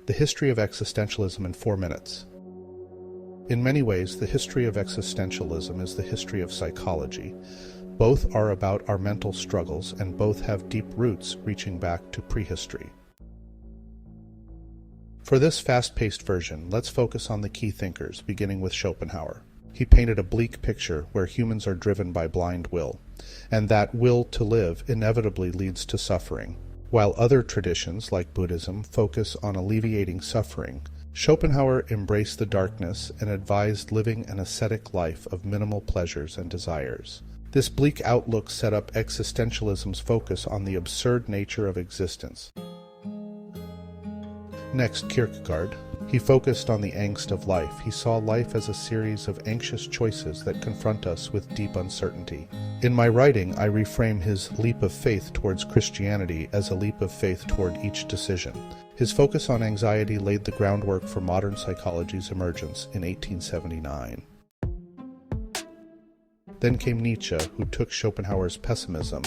The History of Existentialism in 4 Minutes. In many ways, the history of existentialism is the history of psychology. Both are about our mental struggles, and both have deep roots reaching back to prehistory. For this fast-paced version, let's focus on the key thinkers, beginning with Schopenhauer. He painted a bleak picture where humans are driven by blind will, and that will to live inevitably leads to suffering. While other traditions, like Buddhism, focus on alleviating suffering, Schopenhauer embraced the darkness and advised living an ascetic life of minimal pleasures and desires. This bleak outlook set up existentialism's focus on the absurd nature of existence. Next, Kierkegaard. He focused on the angst of life. He saw life as a series of anxious choices that confront us with deep uncertainty. In my writing, I reframe his leap of faith towards Christianity as a leap of faith toward each decision. His focus on anxiety laid the groundwork for modern psychology's emergence in 1879. Then came Nietzsche, who took Schopenhauer's pessimism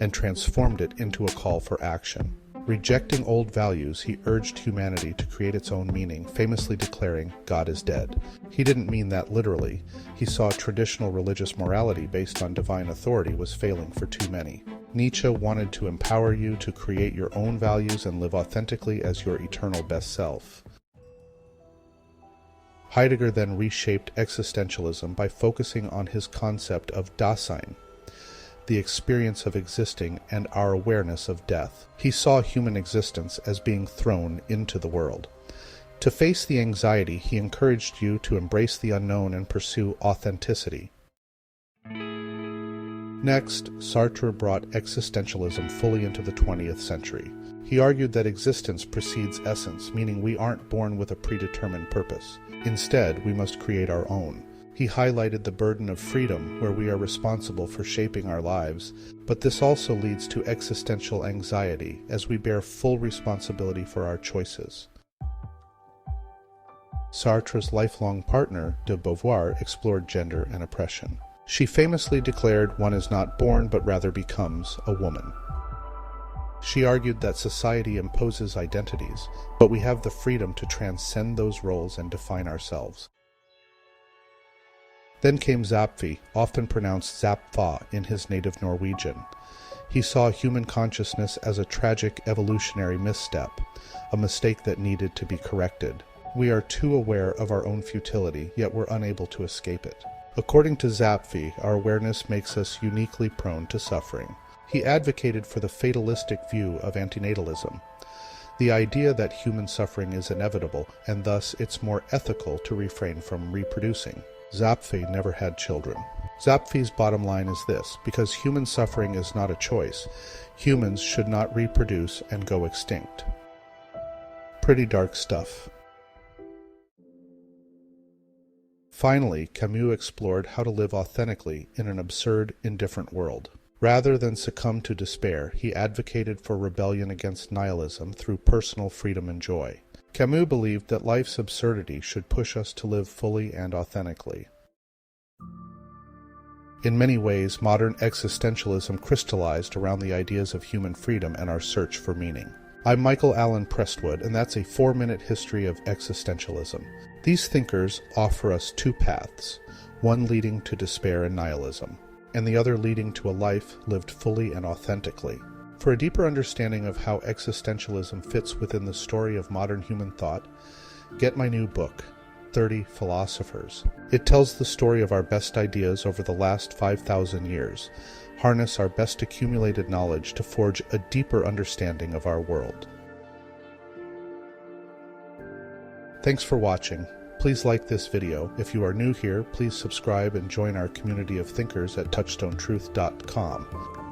and transformed it into a call for action. Rejecting old values, he urged humanity to create its own meaning, famously declaring, "God is dead." He didn't mean that literally. He saw traditional religious morality based on divine authority was failing for too many. Nietzsche wanted to empower you to create your own values and live authentically as your eternal best self. Heidegger then reshaped existentialism by focusing on his concept of Dasein, the experience of existing and our awareness of death. He saw human existence as being thrown into the world. To face the anxiety, he encouraged you to embrace the unknown and pursue authenticity. Next, Sartre brought existentialism fully into the 20th century. He argued that existence precedes essence, meaning we aren't born with a predetermined purpose. Instead, we must create our own. He highlighted the burden of freedom, where we are responsible for shaping our lives, but this also leads to existential anxiety, as we bear full responsibility for our choices. Sartre's lifelong partner, de Beauvoir, explored gender and oppression. She famously declared one is not born but rather becomes a woman. She argued that society imposes identities, but we have the freedom to transcend those roles and define ourselves. Then came Zapffe, often pronounced Zapffe in his native Norwegian. He saw human consciousness as a tragic evolutionary misstep, a mistake that needed to be corrected. We are too aware of our own futility, yet we're unable to escape it. According to Zapffe, our awareness makes us uniquely prone to suffering. He advocated for the fatalistic view of antinatalism, the idea that human suffering is inevitable, and thus it's more ethical to refrain from reproducing. Zapffe never had children. Zapfe's bottom line is this: because human suffering is not a choice, humans should not reproduce and go extinct. Pretty dark stuff. Finally, Camus explored how to live authentically in an absurd, indifferent world. Rather than succumb to despair, he advocated for rebellion against nihilism through personal freedom and joy. Camus believed that life's absurdity should push us to live fully and authentically. In many ways, modern existentialism crystallized around the ideas of human freedom and our search for meaning. I'm Michael Alan Prestwood, and that's a 4-minute history of existentialism. These thinkers offer us two paths, one leading to despair and nihilism, and the other leading to a life lived fully and authentically. For a deeper understanding of how existentialism fits within the story of modern human thought, get my new book, 30 Philosophers. It tells the story of our best ideas over the last 5,000 years, harness our best accumulated knowledge to forge a deeper understanding of our world. Thanks for watching. Please like this video. If you are new here, please subscribe and join our community of thinkers at touchstonetruth.com.